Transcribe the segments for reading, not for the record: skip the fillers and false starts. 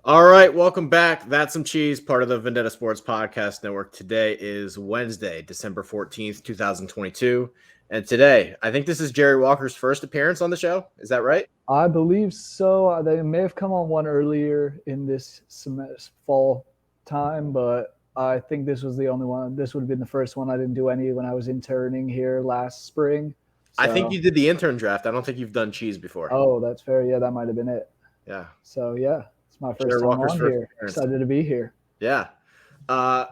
All right, welcome back. That's Some Cheese, part of the Vendetta Sports Podcast Network. Today is Wednesday, December 14th, 2022. And today, I think this is Jerry Walker's first appearance on the show. Is that right? I believe so. They may have come on one earlier in this fall time, but I think this was the only one. This would have been the first one. I didn't do any when I was interning here last spring. I think you did the intern draft. I don't think you've done cheese before. Oh, that's fair. Yeah, that might have been it. Yeah. So, yeah, it's my first Jerry time Walker's on first here. appearance. Excited to be here. Yeah.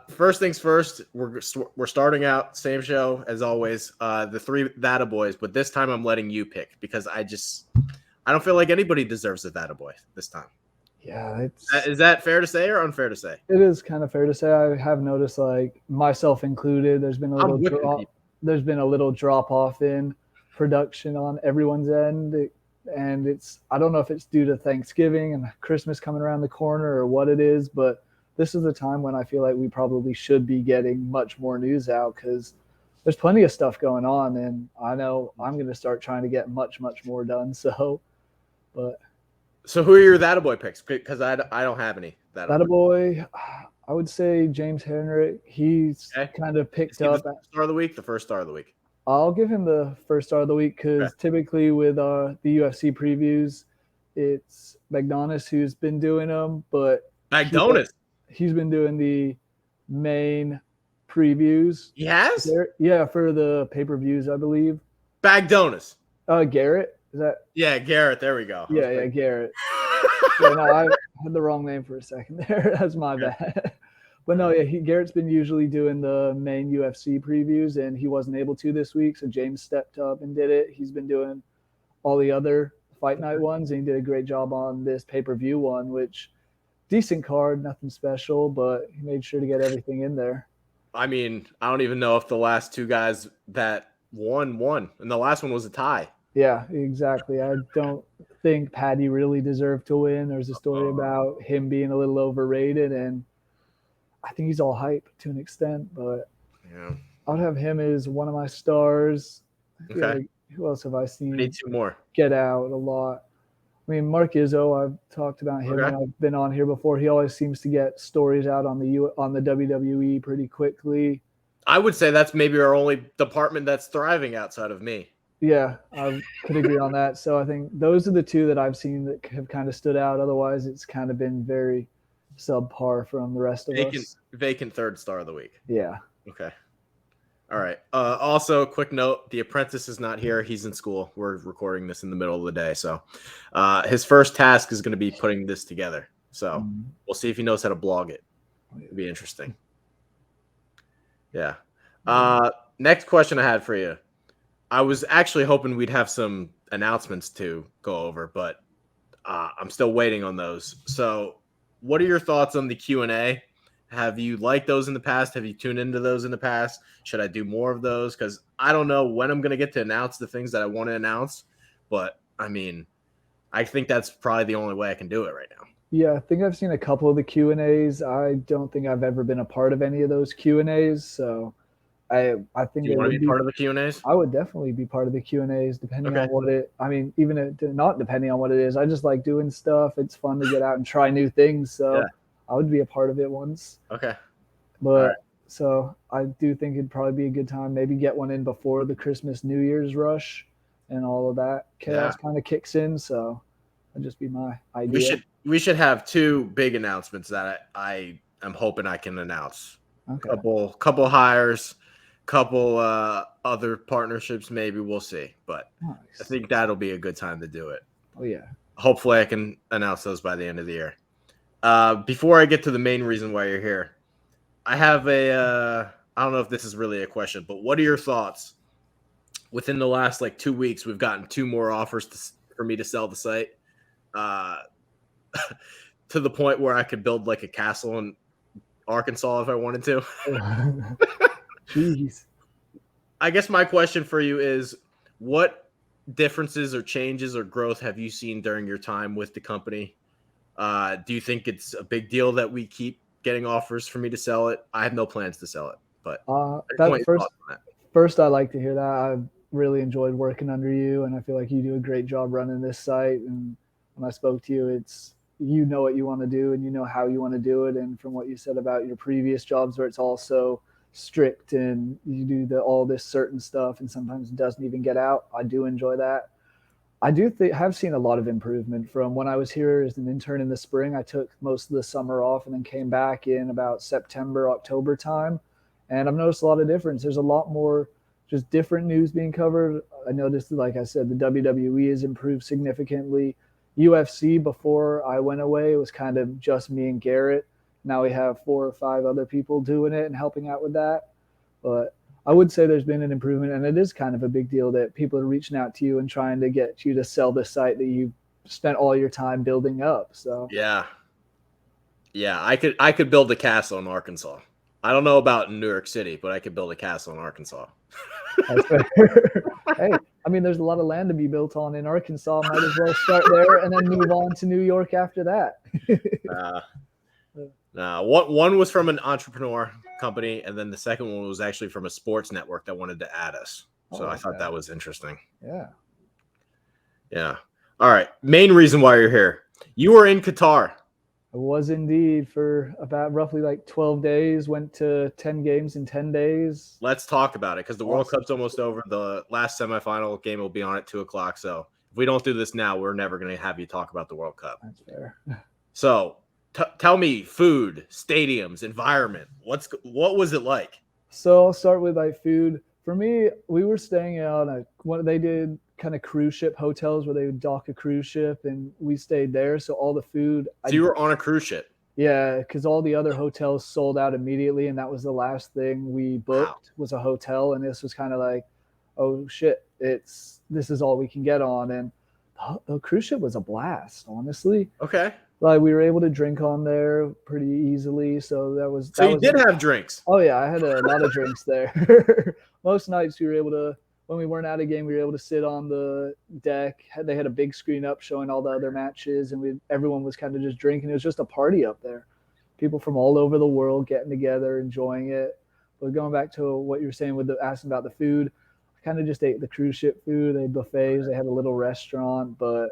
First things first, we're starting out, same show as always, the three Thatta boys, but this time I'm letting you pick because I don't feel like anybody deserves a Thatta boy this time. Yeah, Is that fair to say or unfair to say? It is kind of fair to say. I have noticed, like myself included, there's been a little drop off in production on everyone's end, and I don't know if it's due to Thanksgiving and Christmas coming around the corner or what it is, but this is the time when I feel like we probably should be getting much more news out because there's plenty of stuff going on, and I know I'm going to start trying to get much more done. So who are your Thatta boy picks? Because I don't have any Thatta boy. I would say James Henrik. He's kind of picked up the star of the week, the first star of the week. I'll give him the first star of the week because typically with the UFC previews, it's McDonis who's been doing them, but he's been doing the main previews. He has? Yeah, for the pay-per-views, I believe. Bagdonis. Garrett. Is that? Yeah, Garrett. There we go. Yeah, Garrett. Yeah, no, I had the wrong name for a second there. That's my bad. But no, yeah, Garrett's been usually doing the main UFC previews, and he wasn't able to this week, so James stepped up and did it. He's been doing all the other fight night ones, and he did a great job on this pay-per-view one, which decent card, nothing special, but he made sure to get everything in there. I mean, I don't even know if the last two guys that won, and the last one was a tie. Yeah, exactly. I don't think Paddy really deserved to win. There's a story about him being a little overrated, and I think he's all hype to an extent, but yeah, I would have him as one of my stars. Okay. Like, who else have I seen? I need two more. Get out a lot. I mean, Mark Izzo, I've talked about him when I've been on here before. He always seems to get stories out on the WWE pretty quickly. I would say that's maybe our only department that's thriving outside of me. Yeah, I could agree on that. So I think those are the two that I've seen that have kind of stood out. Otherwise, it's kind of been very subpar from the rest of us. Vacant third star of the week. Yeah. Okay. All right. Also, quick note, The Apprentice is not here. He's in school. We're recording this in the middle of the day. So his first task is going to be putting this together. So we'll see if he knows how to blog it. It'll be interesting. Yeah. Next question I had for you. I was actually hoping we'd have some announcements to go over, but I'm still waiting on those. So what are your thoughts on the Q&A? Have you liked those in the past? Have you tuned into those in the past? Should I do more of those? Because I don't know when I'm going to get to announce the things that I want to announce. But, I mean, I think that's probably the only way I can do it right now. Yeah, I think I've seen a couple of the Q&As. I don't think I've ever been a part of any of those Q&As. So I think do you want to be part of the Q&As? I would definitely be part of the Q&As depending on what it – I mean, even not depending on what it is. I just like doing stuff. It's fun to get out and try new things. So I would be a part of it once. Okay. But so I do think it'd probably be a good time. Maybe get one in before the Christmas New Year's rush and all of that chaos kind of kicks in. So that'd just be my idea. We should have two big announcements that I am hoping I can announce. Okay. Couple hires, couple other partnerships. Maybe we'll see. But nice. I think that'll be a good time to do it. Oh yeah. Hopefully I can announce those by the end of the year. Before I get to the main reason why you're here, I have I don't know if this is really a question, but what are your thoughts? Within the last 2 weeks, we've gotten 2 more offers for me to sell the site to the point where I could build a castle in Arkansas if I wanted to. Jeez. I guess my question for you is, what differences or changes or growth have you seen during your time with the company? Do you think it's a big deal that we keep getting offers for me to sell it? I have no plans to sell it, but first I'd like to hear that. I've really enjoyed working under you, and I feel like you do a great job running this site. And when I spoke to you, you know what you want to do and you know how you want to do it. And from what you said about your previous jobs where it's also strict and you do all this certain stuff and sometimes it doesn't even get out, I do enjoy that. I do have seen a lot of improvement from when I was here as an intern in the spring. I took most of the summer off and then came back in about September, October time. And I've noticed a lot of difference. There's a lot more just different news being covered. I noticed, like I said, the WWE has improved significantly. UFC, before I went away, it was kind of just me and Garrett. Now we have 4 or 5 other people doing it and helping out with that. But I would say there's been an improvement, and it is kind of a big deal that people are reaching out to you and trying to get you to sell the site that you spent all your time building up. So yeah, I could build a castle in Arkansas. I don't know about in New York City, but I could build a castle in Arkansas. Hey, I mean, there's a lot of land to be built on in Arkansas. Might as well start there and then move on to New York after that. One was from an entrepreneur company, and then the second one was actually from a sports network that wanted to add us. So I thought that was interesting. Yeah. All right. Main reason why you're here. You were in Qatar. I was indeed for about roughly like 12 days, went to 10 games in 10 days. Let's talk about it because the World Cup's almost over. The last semifinal game will be on at 2:00. So if we don't do this now, we're never going to have you talk about the World Cup. That's fair. So tell me, food, stadiums, environment. What was it like? So I'll start with like food. For me, we were staying on they did kind of cruise ship hotels where they would dock a cruise ship, and we stayed there. So all the food. So you were on a cruise ship? Yeah, because all the other hotels sold out immediately, and that was the last thing we booked was a hotel. And this was kind of like, oh shit, this is all we can get on. And the cruise ship was a blast, honestly. Okay. Like we were able to drink on there pretty easily, so that was. So you did have drinks? Oh yeah, I had a lot of drinks there. Most nights we were able to, when we weren't at a game, we were able to sit on the deck. They had a big screen up showing all the other matches, and everyone was kind of just drinking. It was just a party up there. People from all over the world getting together, enjoying it. But going back to what you were saying with asking about the food, I kind of just ate the cruise ship food. They had buffets. They had a little restaurant, but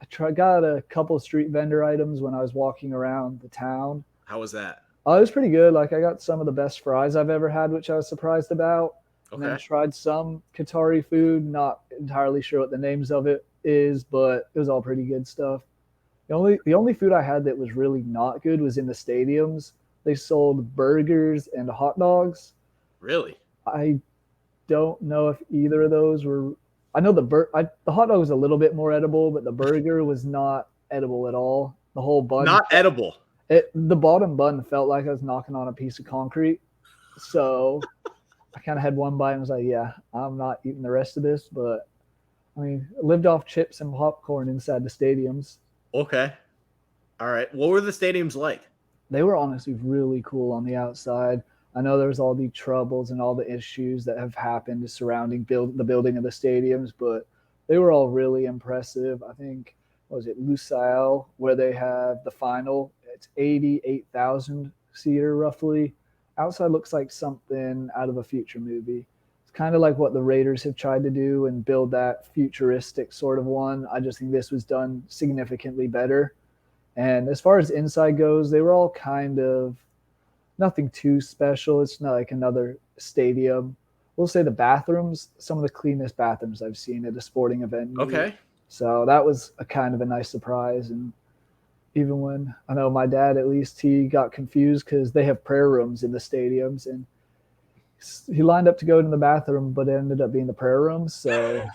I got a couple of street vendor items when I was walking around the town. How was that? Oh, it was pretty good. Like I got some of the best fries I've ever had, which I was surprised about. Okay. And then tried some Qatari food. Not entirely sure what the names of it is, but it was all pretty good stuff. The only food I had that was really not good was in the stadiums. They sold burgers and hot dogs. Really? I don't know if either of those were. I know the hot dog was a little bit more edible, but the burger was not edible at all. The whole bun. Not edible. The bottom bun felt like I was knocking on a piece of concrete. So I kind of had one bite and was like, yeah, I'm not eating the rest of this. But, I mean, I lived off chips and popcorn inside the stadiums. Okay. All right. What were the stadiums like? They were honestly really cool on the outside. I know there's all the troubles and all the issues that have happened surrounding the building of the stadiums, but they were all really impressive. I think, what was it, Lusail, where they have the final. It's 88,000 seater roughly. Outside looks like something out of a future movie. It's kind of like what the Raiders have tried to do and build that futuristic sort of one. I just think this was done significantly better. And as far as inside goes, they were all kind of nothing too special. It's not like another stadium. We'll say the bathrooms, some of the cleanest bathrooms I've seen at a sporting event. Okay. So that was a kind of a nice surprise. And even when I know my dad, at least he got confused because they have prayer rooms in the stadiums, and he lined up to go to the bathroom, but it ended up being the prayer room. So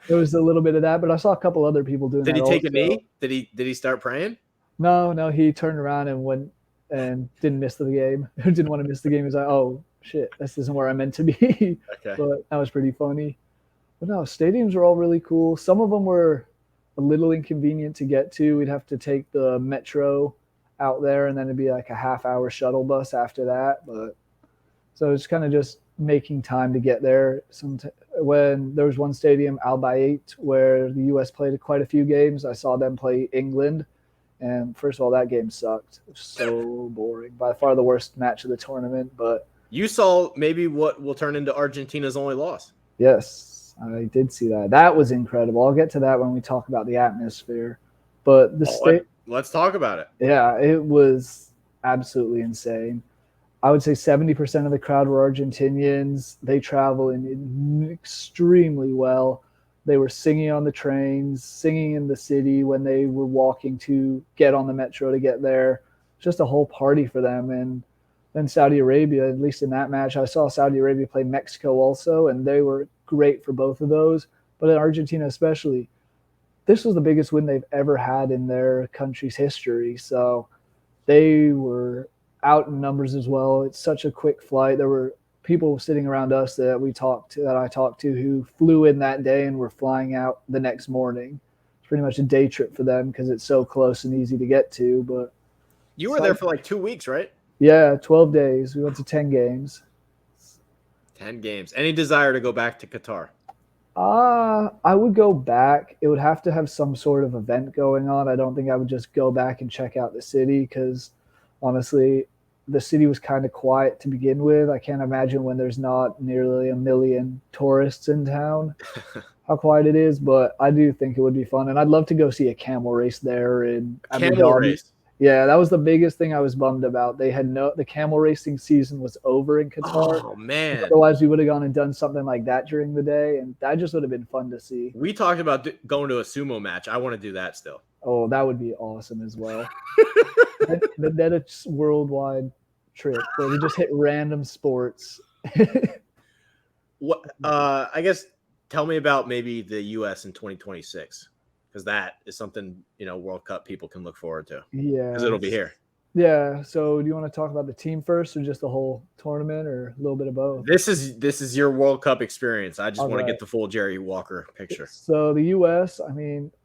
there was a little bit of that, but I saw a couple other people doing that. Did he take a knee? Did he start praying? No, he turned around and went and didn't miss the game. Didn't want to miss the game. He was like, oh shit, this isn't where I meant to be. Okay. But that was pretty funny. But no, stadiums were all really cool. Some of them were a little inconvenient to get to. We'd have to take the metro out there, and then it'd be like a half-hour shuttle bus after that. But so it's kind of just making time to get there. When there was one stadium, Al Bayt, where the U.S. played quite a few games, I saw them play England. And first of all, that game sucked. It was so boring. By far the worst match of the tournament. But you saw maybe what will turn into Argentina's only loss. Yes, I did see that. That was incredible. I'll get to that when we talk about the atmosphere. But the state, let's talk about it. Yeah, it was absolutely insane. I would say 70% of the crowd were Argentinians. They travel in extremely well. They were singing on the trains, singing in the city when they were walking to get on the metro to get there. Just a whole party for them. And then Saudi Arabia, at least in that match, I saw Saudi Arabia play Mexico also, and they were great for both of those. But in Argentina especially, this was the biggest win they've ever had in their country's history. So they were out in numbers as well. It's such a quick flight. There were people sitting around us that I talked to who flew in that day and were flying out the next morning. It's pretty much a day trip for them because it's so close and easy to get to. But you were there for like 2 weeks, right? Yeah, 12 days. We went to 10 games. 10 games. Any desire to go back to Qatar? I would go back. It would have to have some sort of event going on. I don't think I would just go back and check out the city because honestly, the city was kind of quiet to begin with. I can't imagine when there's not nearly 1 million tourists in town how quiet it is, but I do think it would be fun. And I'd love to go see a camel race there in Abu Dhabi. Camel race. Yeah, that was the biggest thing I was bummed about. They had the camel racing season was over in Qatar. Oh man! Otherwise, we would have gone and done something like that during the day, and that just would have been fun to see. We talked about going to a sumo match. I want to do that still. Oh, that would be awesome as well. Vendetta worldwide trip where we just hit random sports. What? I guess tell me about maybe the U.S. in 2026. Because that is something, World Cup people can look forward to. Yeah. Because it'll be here. Yeah. So do you want to talk about the team first or just the whole tournament or a little bit of both? This is your World Cup experience. I just want to get the full Jerry Walker picture. So the U.S.,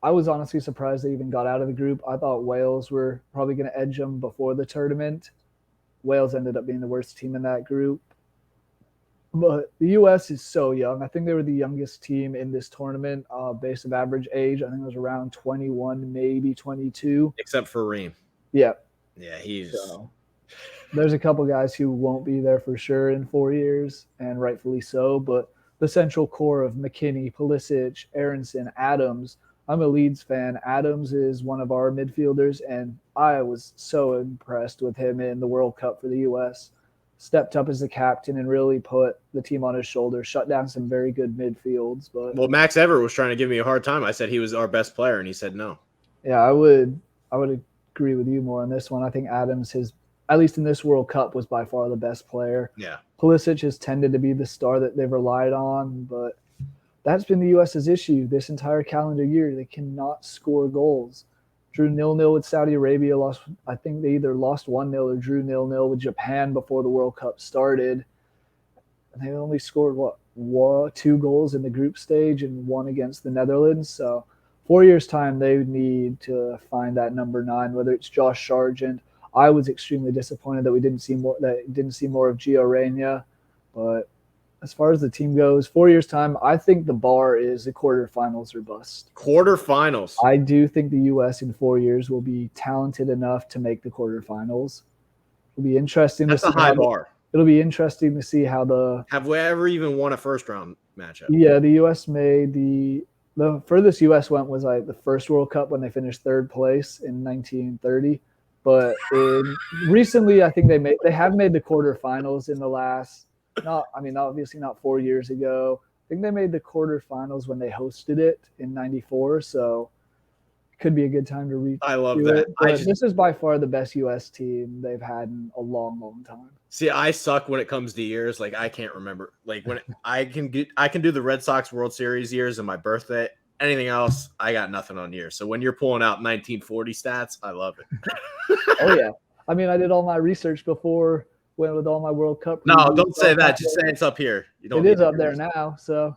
I was honestly surprised they even got out of the group. I thought Wales were probably going to edge them before the tournament. Wales ended up being the worst team in that group. But the U.S. is so young. I think they were the youngest team in this tournament, based of average age. I think it was around 21, maybe 22. Except for Reem. Yeah. Yeah, there's a couple guys who won't be there for sure in 4 years, and rightfully so. But the central core of McKinney, Pulisic, Aronson, Adams. I'm a Leeds fan. Adams is one of our midfielders, and I was so impressed with him in the World Cup for the U.S., stepped up as the captain and really put the team on his shoulders, shut down some very good midfields. But Max Everett was trying to give me a hard time. I said he was our best player, and he said no. Yeah, I would agree with you more on this one. I think Adams, at least in this World Cup, was by far the best player. Yeah. Pulisic has tended to be the star that they've relied on, but that's been the U.S.'s issue this entire calendar year. They cannot score goals. Drew 0-0 with Saudi Arabia. I think they either lost 1-0 or drew 0-0 with Japan before the World Cup started. And they only scored, 2 goals in the group stage and 1 against the Netherlands. So 4 years' time, they would need to find that number 9, whether it's Josh Sargent. I was extremely disappointed that we didn't see more of Gio Reyna. But as far as the team goes, 4 years' time, I think the bar is the quarterfinals or bust. Quarterfinals. I do think the U.S. in 4 years will be talented enough to make the quarterfinals. It'll be interesting. That's a high bar. It'll be interesting to see how Have we ever even won a first-round matchup? Yeah, the U.S. made the furthest U.S. went was like the first World Cup when they finished 3rd place in 1930. But recently, I think they have made the quarterfinals in the last. Obviously not 4 years ago. I think they made the quarterfinals when they hosted it in '94. So it could be a good time to reach. I love that. This is by far the best U.S. team they've had in a long, long time. See, I suck when it comes to years. Like I can't remember. Like when I can do the Red Sox World Series years and my birthday. Anything else, I got nothing on years. So when you're pulling out 1940 stats, I love it. Oh yeah, I did all my research before. Went with all my World Cup. No, don't say that. Just say it's up here. It is up there now. So,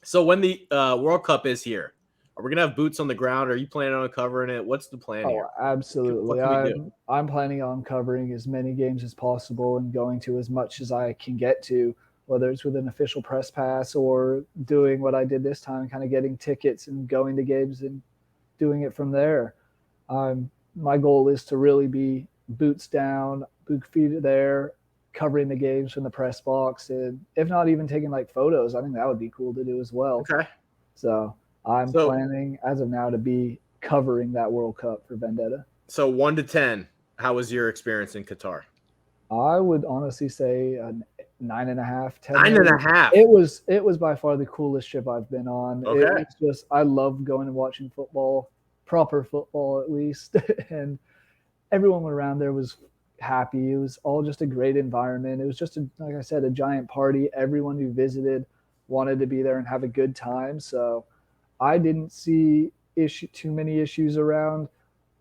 so when the World Cup is here, are we gonna have boots on the ground? Are you planning on covering it? What's the plan here? Absolutely. I'm planning on covering as many games as possible and going to as much as I can get to, whether it's with an official press pass or doing what I did this time, kind of getting tickets and going to games and doing it from there. My goal is to really be boots down, boot feet there, covering the games from the press box, and if not even taking like photos, I think that would be cool to do as well. Okay. So I'm planning as of now to be covering that World Cup for Vendetta. So 1 to 10, how was your experience in Qatar? I would honestly say a 9.5, 10. 9.5. It was by far the coolest trip I've been on. Okay. It's just, I love going and watching football, proper football at least. And everyone around there was happy. It was all just a great environment. It was just, like I said, a giant party. Everyone who visited wanted to be there and have a good time. So I didn't see too many issues around.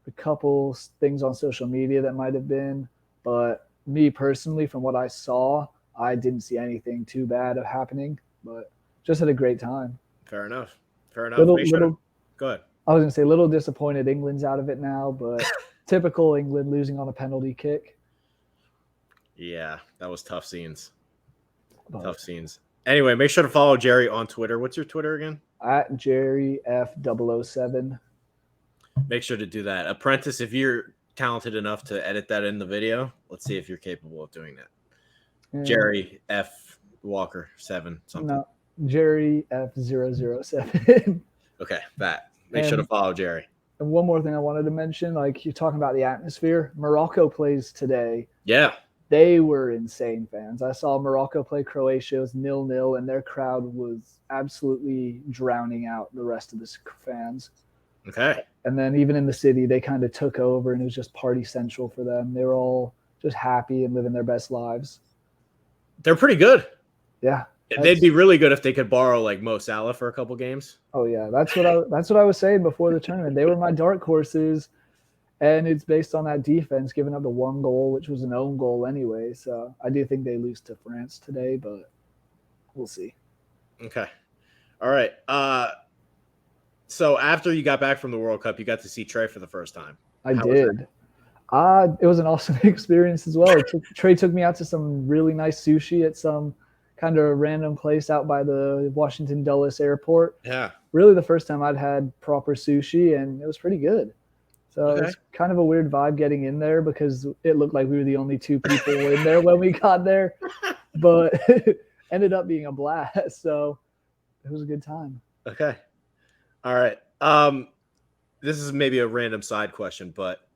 A couple things on social media that might have been, but me personally, from what I saw, I didn't see anything too bad of happening, but just had a great time. Fair enough. Go ahead. I was going to say, little disappointed England's out of it now, but typical England losing on a penalty kick. Yeah, that was tough scenes. Tough scenes. Anyway, make sure to follow Jerry on Twitter. What's your Twitter again? At Jerry F007. Make sure to do that. Apprentice, if you're talented enough to edit that in the video, let's see if you're capable of doing that. Jerry F Walker 7 something. No, Jerry F007. Okay, that. Make sure to follow Jerry. And one more thing I wanted to mention, like you're talking about the atmosphere. Morocco plays today. Yeah. They were insane fans. I saw Morocco play Croatia. It was 0-0, and their crowd was absolutely drowning out the rest of the fans. Okay. And then even in the city, they kind of took over, and it was just party central for them. They were all just happy and living their best lives. They're pretty good. Yeah. They'd be really good if they could borrow like Mo Salah for a couple games. Oh yeah, that's what I was saying before the tournament. They were my dark horses, and it's based on that defense giving up the one goal, which was an own goal anyway. So I do think they lose to France today, but we'll see. Okay. All right. So after you got back from the World Cup, you got to see Trey for the first time. I did. It was an awesome experience as well. Trey took me out to some really nice sushi at some kind of random place out by the Washington Dulles airport. Yeah. Really the first time I'd had proper sushi, and it was pretty good. So It's kind of a weird vibe getting in there because it looked like we were the only two people in there when we got there, but ended up being a blast. So it was a good time. Okay. All right. This is maybe a random side question, but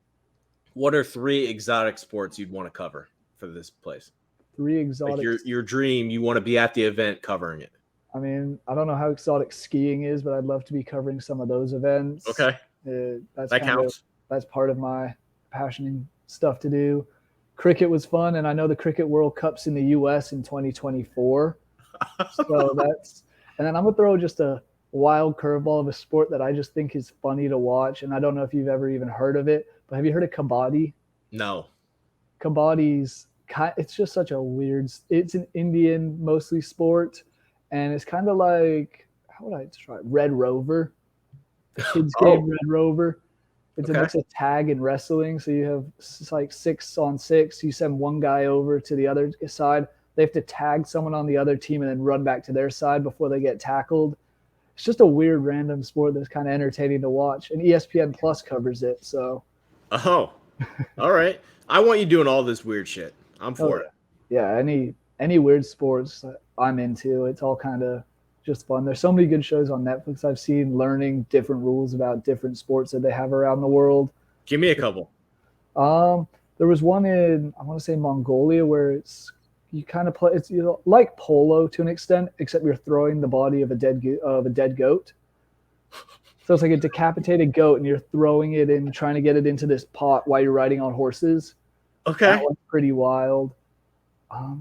what are 3 exotic sports you'd want to cover for this place? 3 exotic. Like your dream, you want to be at the event covering it. I mean, I don't know how exotic skiing is, but I'd love to be covering some of those events. Okay. That counts. That's part of my passion and stuff to do. Cricket was fun, and I know the Cricket World Cup's in the U.S. in 2024. So and then I'm going to throw just a wild curveball of a sport that I just think is funny to watch, and I don't know if you've ever even heard of it, but have you heard of kabaddi? No. Kabaddi's it's just such a weird. It's an Indian mostly sport, and it's kind of like, how would I describe it? Red Rover, the kids game Red Rover. It's a mix of tag and wrestling. So you have like 6-on-6. You send one guy over to the other side. They have to tag someone on the other team and then run back to their side before they get tackled. It's just a weird random sport that's kind of entertaining to watch, and ESPN Plus covers it. So. Oh, all right. I want you doing all this weird shit. I'm for it. Yeah, any weird sports I'm into. It's all kind of just fun. There's so many good shows on Netflix I've seen learning different rules about different sports that they have around the world. Give me a couple. There was one in, I want to say Mongolia, where you kind of play, it's like polo to an extent, except you're throwing the body of a dead goat. So it's like a decapitated goat, and you're throwing it and trying to get it into this pot while you're riding on horses. Okay. That was pretty wild.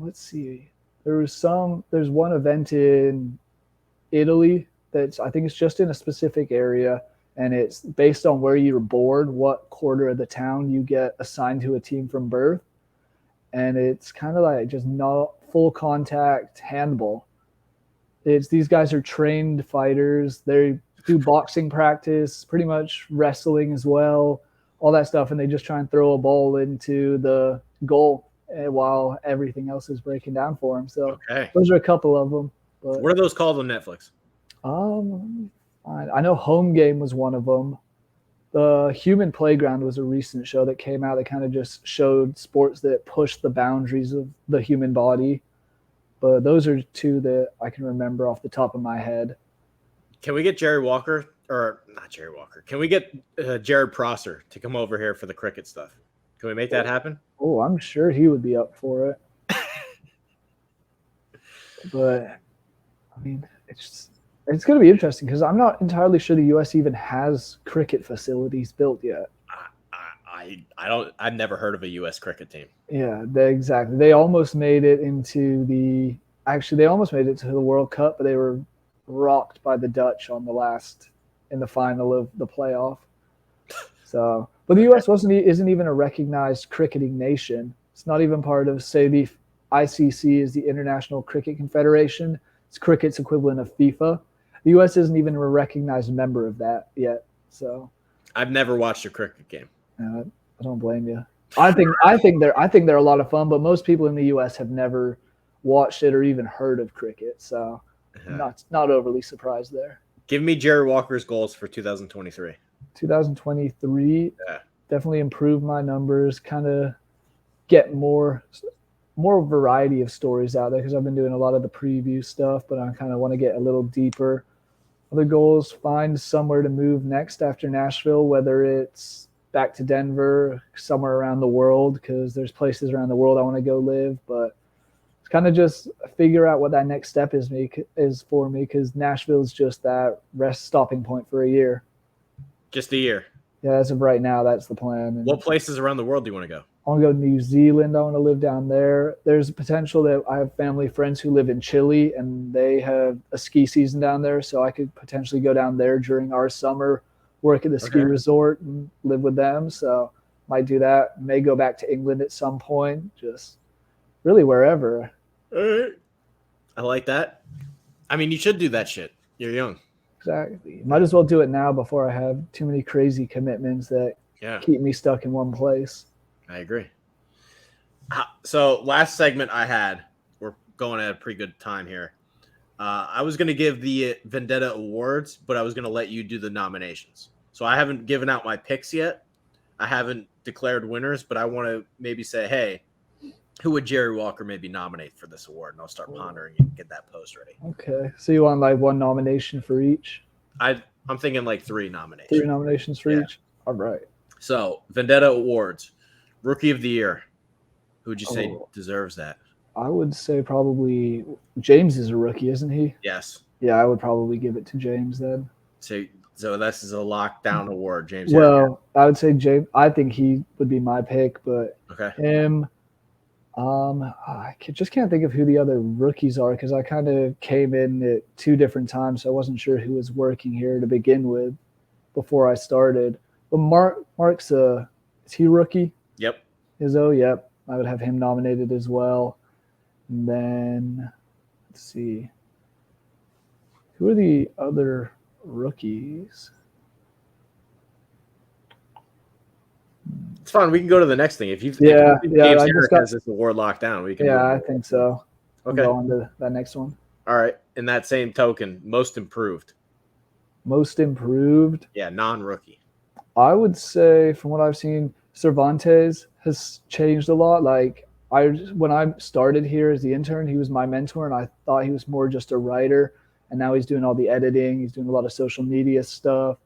Let's see. There's one event in Italy I think it's just in a specific area, and it's based on where you were born, what quarter of the town you get assigned to a team from birth. And it's kind of like just not full contact handball. These guys are trained fighters. They do boxing practice, pretty much wrestling as well, all that stuff. And they just try and throw a ball into the goal while everything else is breaking down for them. So Those are a couple of them. But, what are those called on Netflix? I know Home Game was one of them. The Human Playground was a recent show that came out that kind of just showed sports that push the boundaries of the human body. But those are 2 that I can remember off the top of my head. Can we get Jerry Walker or not Jerry Walker? Can we get Jared Prosser to come over here for the cricket stuff? Can we make that happen? Oh, I'm sure he would be up for it. But I mean, it's going to be interesting because I'm not entirely sure the U.S. even has cricket facilities built yet. I've never heard of a U.S. cricket team. Yeah, exactly. They almost made it into the World Cup, but they were rocked by the Dutch in the final of the playoff. So, but the U.S. isn't even a recognized cricketing nation. It's not even part of, say, the ICC is the International Cricket Confederation. It's cricket's equivalent of FIFA. The U.S. isn't even a recognized member of that yet. So, I've never watched a cricket game. I don't blame you. I think they're a lot of fun, but most people in the U.S. have never watched it or even heard of cricket. So, not overly surprised there. Give me Jerry Walker's goals for 2023. 2023, definitely improve my numbers, kind of get more variety of stories out there because I've been doing a lot of the preview stuff, but I kind of want to get a little deeper. Other goals, find somewhere to move next after Nashville, whether it's back to Denver, somewhere around the world, because there's places around the world I want to go live, but it's kind of just figure out what that next step is for me, because Nashville is just that stopping point for a year. Just a year. Yeah, as of right now, that's the plan. And what places around the world do you want to go? I want to go to New Zealand. I want to live down there. There's a potential that I have family friends who live in Chile, and they have a ski season down there, so I could potentially go down there during our summer, work at the ski resort and live with them. So might do that. May go back to England at some point, just really wherever. All right. I like that. I mean, you should do that shit. You're young. Exactly. Might as well do it now before I have too many crazy commitments that keep me stuck in one place. I agree. So last segment I had, we're going at a pretty good time here. I was going to give the Vendetta Awards, but I was going to let you do the nominations. So I haven't given out my picks yet. I haven't declared winners, but I want to maybe say, hey, who would Jerry Walker maybe nominate for this award? And I'll start pondering and get that post ready. Okay. So you want like one nomination for each? I'm thinking like 3 nominations. 3 nominations for each? All right. So Vendetta Awards, Rookie of the Year. Who would you say deserves that? I would say probably James is a rookie, isn't he? Yes. Yeah, I would probably give it to James then. So this is a lockdown award, James. Well, I would say James. I think he would be my pick, but him. I just can't think of who the other rookies are because I kind of came in at 2 different times, so I wasn't sure who was working here to begin with before I started. But Mark's is he a rookie? Yep. Izzo, yep. I would have him nominated as well. And then let's see. Who are the other rookies? It's fine. We can go to the next thing. If James Harrick has this award locked down, we can. Yeah, I think so. Okay. Go on to that next one. All right. In that same token, most improved. Most improved? Yeah, non-rookie. I would say, from what I've seen, Cervantes has changed a lot. Like when I started here as the intern, he was my mentor, and I thought he was more just a writer. And now he's doing all the editing. He's doing a lot of social media stuff.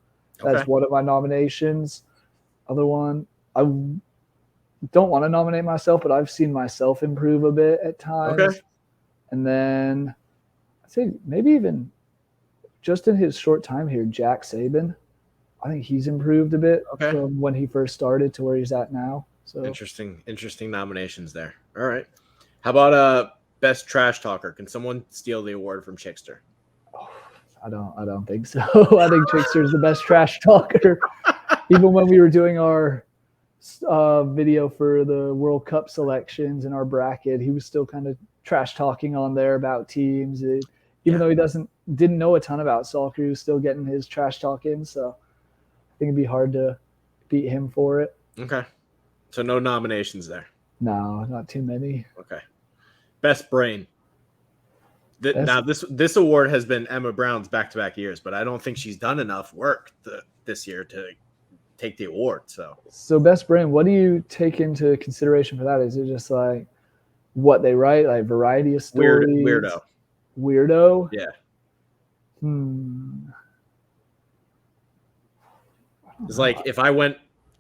That's one of my nominations. Other one, I don't want to nominate myself, but I've seen myself improve a bit at times. Okay. And then I'd say maybe even just in his short time here, Jack Saban. I think he's improved a bit from when he first started to where he's at now. So interesting nominations there. All right. How about best trash talker? Can someone steal the award from Chickster? Oh, I don't think so. I think Chickster's the best trash talker. Even when we were doing our video for the World Cup selections in our bracket, he was still kind of trash talking on there about teams. Even though he didn't know a ton about soccer, he was still getting his trash talk in. So I think it'd be hard to beat him for it. Okay. So no nominations there. No, not too many. Okay. Best brain. Now this award has been Emma Brown's back-to-back years, but I don't think she's done enough work this year to take the award. So best brain, what do you take into consideration for that? Is it just like what they write, like variety of stories? Weirdo. Weirdo? Yeah. It's like if I went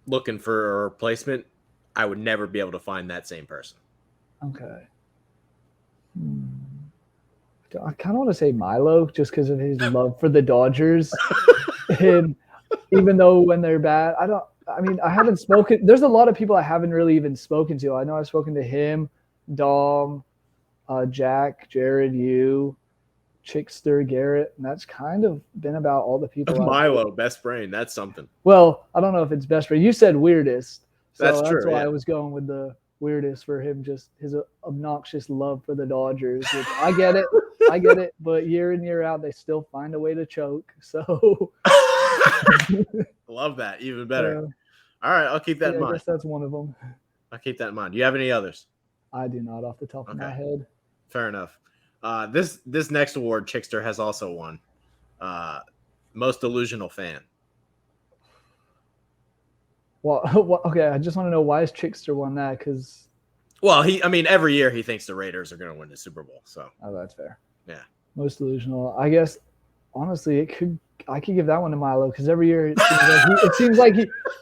looking for a replacement, I would never be able to find that same person. Okay. I kind of want to say Milo just because of his love for the Dodgers. And even though when they're bad, I haven't spoken. There's a lot of people I haven't really even spoken to. I know I've spoken to him, Dom, Jack, Jared, you, Chickster, Garrett, and that's kind of been about all the people. Milo, best brain. That's something. Well, I don't know if it's best brain. You said weirdest. So that's true. That's why I was going with the weirdest for him, just his obnoxious love for the Dodgers. Which I get it. But year in, year out, they still find a way to choke. So love that. Even better. All right, I'll keep that in mind. I guess that's one of them. I'll keep that in mind. Do you have any others? I do not off the top of my head. Fair enough. This next award, Chickster has also won. Most delusional fan. Well, okay. I just want to know why has Chickster won that? Because every year he thinks the Raiders are going to win the Super Bowl. So that's fair. Yeah. Most delusional. I guess honestly, I could give that one to Milo because every year it seems like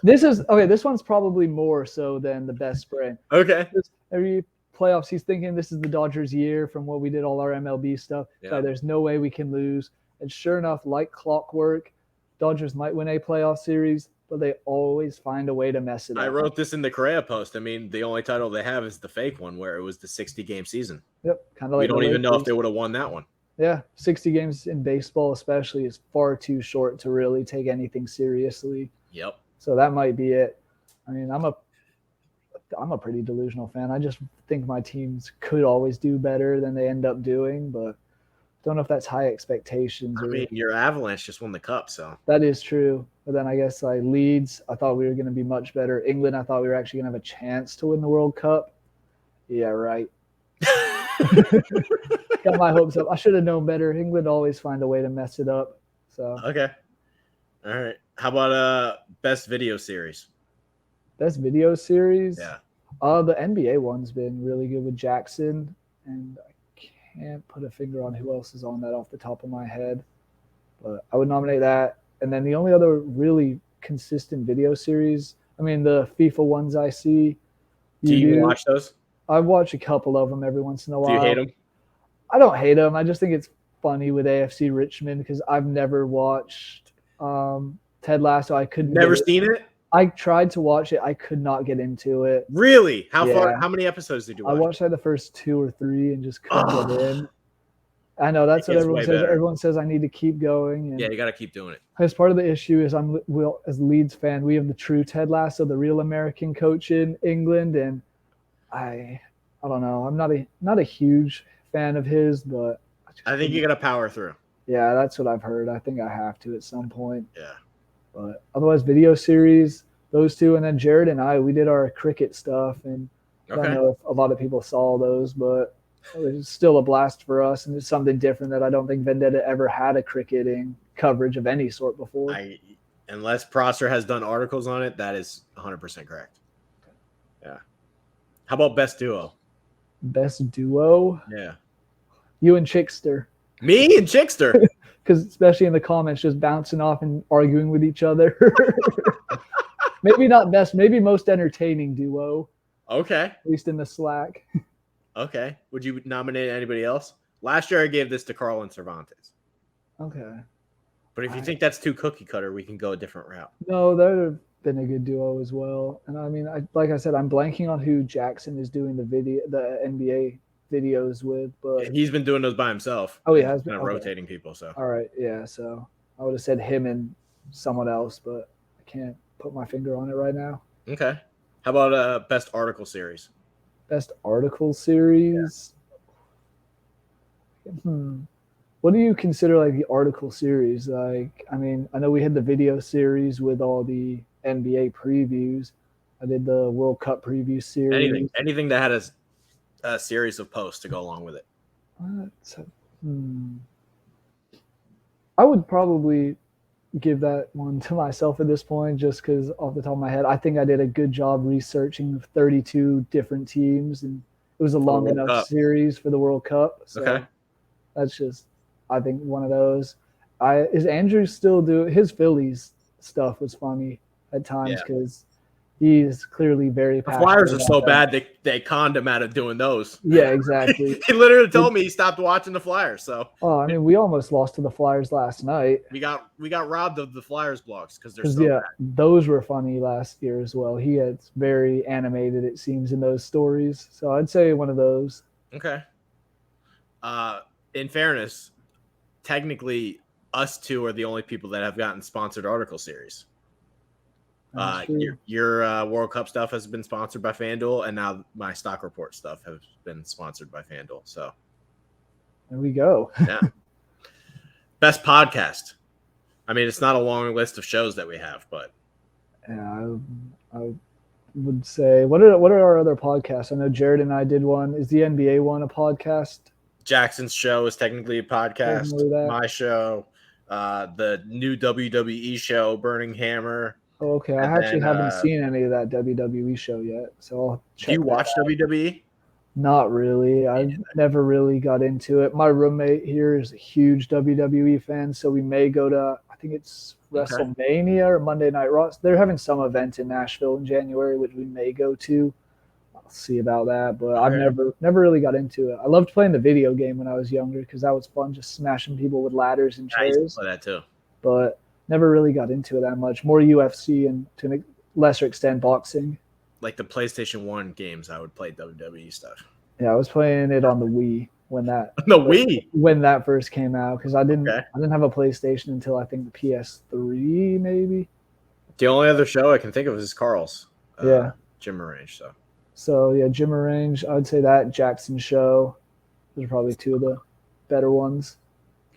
this one's probably more so than the best brain. Okay. Every playoffs, he's thinking this is the Dodgers' year from what we did all our MLB stuff. Yeah. So there's no way we can lose. And sure enough, like clockwork, Dodgers might win a playoff series, but they always find a way to mess it up. I wrote this in the Correa post. I mean, the only title they have is the fake one where it was the 60-game season. Yep. Kind of like we don't even know if they would have won that one. Yeah, 60 games in baseball especially is far too short to really take anything seriously. Yep. So that might be it. I mean, I'm a pretty delusional fan. I just think my teams could always do better than they end up doing, but don't know if that's high expectations. Your Avalanche just won the cup, so. That is true. But then I guess Leeds, I thought we were going to be much better. England, I thought we were actually going to have a chance to win the World Cup. Yeah, right. Got my hopes up. I should have known better. England always find a way to mess it up. So okay. All right. How about best video series? Best video series? Yeah. The NBA one's been really good with Jackson, and I can't put a finger on who else is on that off the top of my head. But I would nominate that. And then the only other really consistent video series, the FIFA ones I see. Do you watch those? I watch a couple of them every once in a while. Do you hate them? I don't hate them. I just think it's funny with AFC Richmond because I've never watched Ted Lasso. I couldn't. Never seen it? I tried to watch it. I could not get into it. Really? How far? How many episodes did you watch? I watched the first 2 or 3 and just couldn't get in. I know that's what everyone says. Better. Everyone says I need to keep going. And yeah, you got to keep doing it. As part of the issue is as a Leeds fan, we have the true Ted Lasso, the real American coach in England, and I don't know. I'm not a huge fan of his, but I think you got to power through. Yeah, that's what I've heard. I think I have to at some point. Yeah. But otherwise, video series, those two, and then Jared and we did our cricket stuff, and I don't know if a lot of people saw those, but it was still a blast for us, and it's something different that I don't think Vendetta ever had a cricketing coverage of any sort before. Unless Prosser has done articles on it, that is 100% correct. Yeah. How about best duo? Best duo? Yeah. You and Chickster. Me and Chickster? Because especially in the comments, just bouncing off and arguing with each other. Maybe not best, maybe most entertaining duo. Okay. At least in the Slack. Okay. Would you nominate anybody else? Last year I gave this to Carl and Cervantes. Okay. But if you think that's too cookie cutter, we can go a different route. No, that would have been a good duo as well. And like I said, I'm blanking on who Jackson is doing the NBA videos with, but he's been doing those by himself. Oh, he has been rotating people. So all right, yeah. So I would have said him and someone else, but I can't put my finger on it right now. Okay. How about best article series? Best article series. Yeah. What do you consider like the article series? Like, I know we had the video series with all the NBA previews. I did the World Cup preview series. Anything that had a series of posts to go along with it. I would probably give that one to myself at this point, just because off the top of my head, I think I did a good job researching 32 different teams, and it was a long enough series for the World Cup. So that's just, I think, one of those. Is Andrew still doing his Phillies stuff? Was funny. at times because he is clearly very passionate. The Flyers are so bad they conned him out of doing those. Yeah, exactly. He literally told me he stopped watching the Flyers. So I mean, we almost lost to the Flyers last night. We got robbed of the Flyers blogs because they're so bad. Those were funny last year as well. He gets very animated, it seems, in those stories. So I'd say one of those. Okay. In fairness, technically, us two are the only people that have gotten sponsored article series. Your World Cup stuff has been sponsored by FanDuel, and now my stock report stuff has been sponsored by FanDuel. So there we go. Yeah. Best podcast. I mean, it's not a long list of shows that we have, but yeah, I would say what are our other podcasts? I know Jared and I did one. Is the NBA one a podcast? Jackson's show is technically a podcast. My show, the new WWE show, Burning Hammer. Oh, okay. I actually haven't seen any of that WWE show yet, so I'll check. Do you watch WWE? Not really. I never really got into it. My roommate here is a huge WWE fan, so we may go to, I think it's WrestleMania or Monday Night Raw. They're having some event in Nashville in January, which we may go to. I'll see about that, but I've never really got into it. I loved playing the video game when I was younger because that was fun, just smashing people with ladders and chairs. I used to play that too. But never really got into it that much. More UFC and to a lesser extent boxing. Like the PlayStation 1 games, I would play WWE stuff. Yeah, I was playing it on the Wii when that when that first came out because I didn't have a PlayStation until I think the PS3 maybe. The only other show I can think of is Carl's. Jim Arrange. So yeah, Jim Arrange. I would say that Jackson show. Those are probably two of the better ones.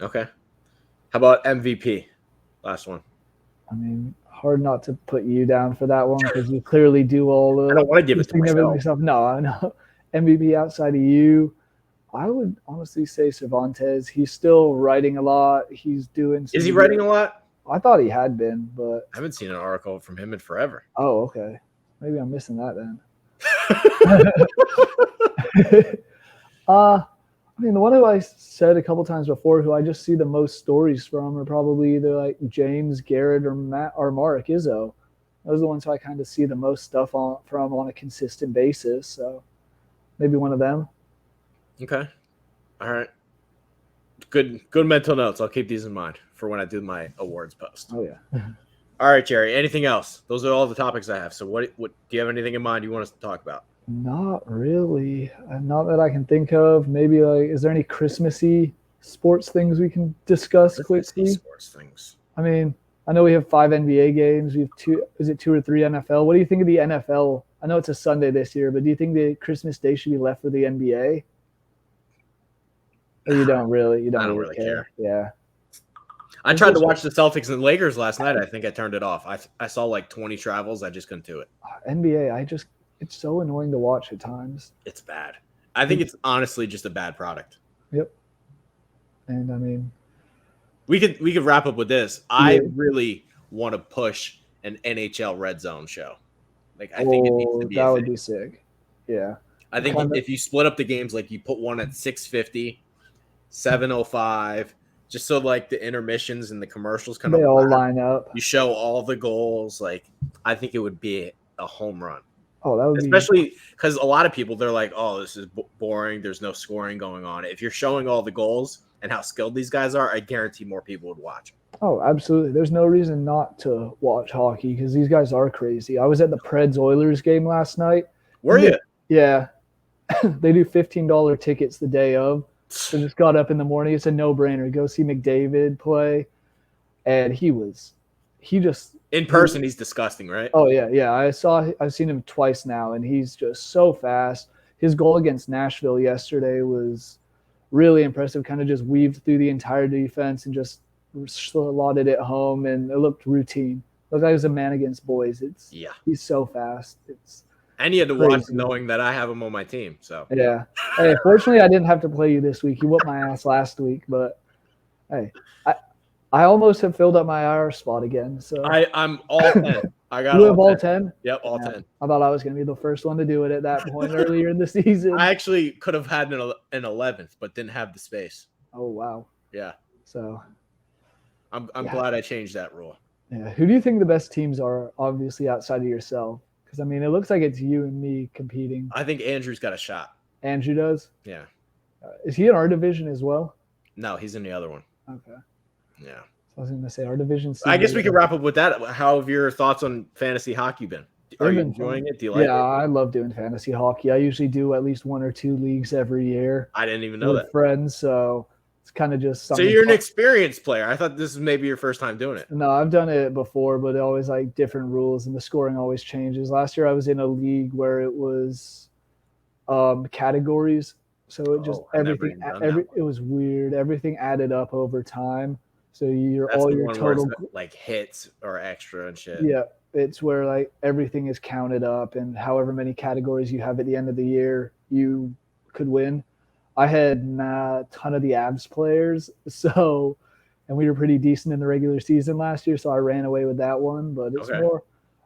Okay. How about MVP? Last one. I mean, hard not to put you down for that one because you clearly do all the. I don't want to give it to myself. No, I know. MVP outside of you, I would honestly say Cervantes. He's still writing a lot. He's doing. Is he writing a lot? I thought he had been, but I haven't seen an article from him in forever. Oh, okay. Maybe I'm missing that then. I mean, the one who I said a couple times before, who I just see the most stories from, are probably either like James, Garrett, or Matt or Mark Izzo. Those are the ones who I kind of see the most stuff from on a consistent basis. So maybe one of them. Okay. All right. Good mental notes. I'll keep these in mind for when I do my awards post. Oh yeah. All right, Jerry. Anything else? Those are all the topics I have. So what do you have anything in mind you want us to talk about? Not really. Not that I can think of. Maybe is there any Christmassy sports things we can discuss quickly? Sports things. I mean, I know we have 5 NBA games. We have 2. Is it 2 or 3 NFL? What do you think of the NFL? I know it's a Sunday this year, but do you think the Christmas Day should be left for the NBA? Or you don't really? I don't really care. Yeah. I tried to watch the Celtics and Lakers last night. I think I turned it off. I saw like 20 travels. I just couldn't do it. NBA, it's so annoying to watch at times. It's bad. I think it's honestly just a bad product. Yep. And I mean, we could wrap up with this. I really want to push an NHL Red Zone show. Like I think it needs to be. That would be sick. Yeah. I think if you split up the games, like you put one at 6:50, 7:05. Just so like the intermissions and the commercials kind of all line up. You show all the goals. Like I think it would be a home run. Oh, that would especially because a lot of people they're like, "Oh, this is boring. There's no scoring going on." If you're showing all the goals and how skilled these guys are, I guarantee more people would watch. Oh, absolutely. There's no reason not to watch hockey because these guys are crazy. I was at the Preds Oilers game last night. Were you? Yeah. They do $15 tickets the day of. So just got up in the morning. It's a no-brainer. Go see McDavid play. And in person, he's disgusting, right? Oh, yeah. I've seen him twice now, and he's just so fast. His goal against Nashville yesterday was really impressive, kind of just weaved through the entire defense and just slotted it home, and it looked routine. Looked like he was a man against boys. He's so fast. And you had to watch knowing that I have him on my team. So yeah. Hey, fortunately, I didn't have to play you this week. You whooped my ass last week, but hey, I almost have filled up my IR spot again. So I'm all 10. I got. You have all 10? Yep, all 10. I thought I was going to be the first one to do it at that point earlier in the season. I actually could have had an 11th, but didn't have the space. Oh wow. Yeah. So I'm glad I changed that rule. Yeah. Who do you think the best teams are, obviously, outside of yourself? Because, I mean, it looks like it's you and me competing. I think Andrew's got a shot. Andrew does? Yeah. Is he in our division as well? No, he's in the other one. Okay. Yeah. I was going to say our division. I guess we could wrap up with that. How have your thoughts on fantasy hockey been? Are you enjoying it? Do you like it? Yeah, I love doing fantasy hockey. I usually do at least 1 or 2 leagues every year. I didn't even know that. Friends, so it's kind of just something. So you're an experienced player. I thought this was maybe your first time doing it. No, I've done it before, but always like different rules, and the scoring always changes. Last year I was in a league where it was categories, so it just it was weird. Everything added up over time. So your total like hits or extra and shit. Yeah, it's where like everything is counted up, and however many categories you have at the end of the year, you could win. I had a ton of the Avs players, so and we were pretty decent in the regular season last year, so I ran away with that one. But it's more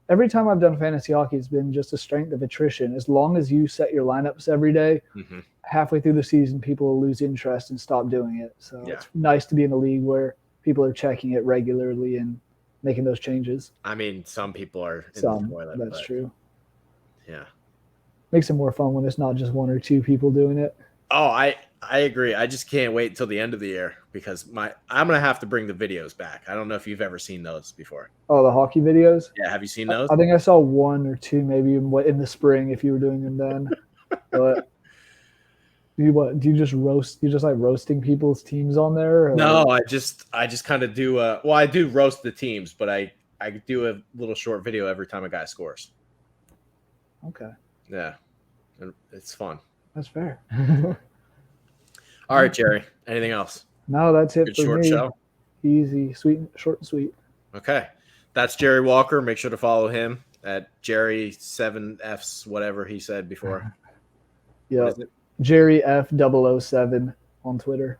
every time I've done fantasy hockey, it's been just a strength of attrition. As long as you set your lineups every day, halfway through the season, people will lose interest and stop doing it. So it's nice to be in a league where people are checking it regularly and making those changes. I mean, some people are in the toilet. That's true. Yeah. Makes it more fun when it's not just 1 or 2 people doing it. Oh, I agree. I just can't wait until the end of the year because I'm gonna have to bring the videos back. I don't know if you've ever seen those before. Oh, the hockey videos? Yeah, have you seen those? I think I saw 1 or 2 maybe in the spring if you were doing them then. But do you just roast? You just like roasting people's teams on there? Or? No, I just kind of do. I do roast the teams, but I do a little short video every time a guy scores. Okay. Yeah, and it's fun. That's fair. All right, Jerry. Anything else? No, that's it. Good short show. Easy, sweet, short and sweet. Okay, that's Jerry Walker. Make sure to follow him at Jerry7Fs, whatever he said before. Yeah. Jerry F007 on Twitter.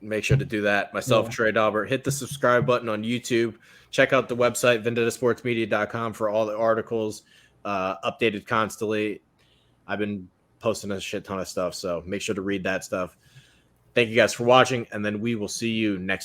Make sure to do that. Myself, Trey Daubert. Hit the subscribe button on YouTube. Check out the website, vendettasportsmedia.com, for all the articles, updated constantly. I've been posting a shit ton of stuff, so make sure to read that stuff. Thank you guys for watching, and then we will see you next time.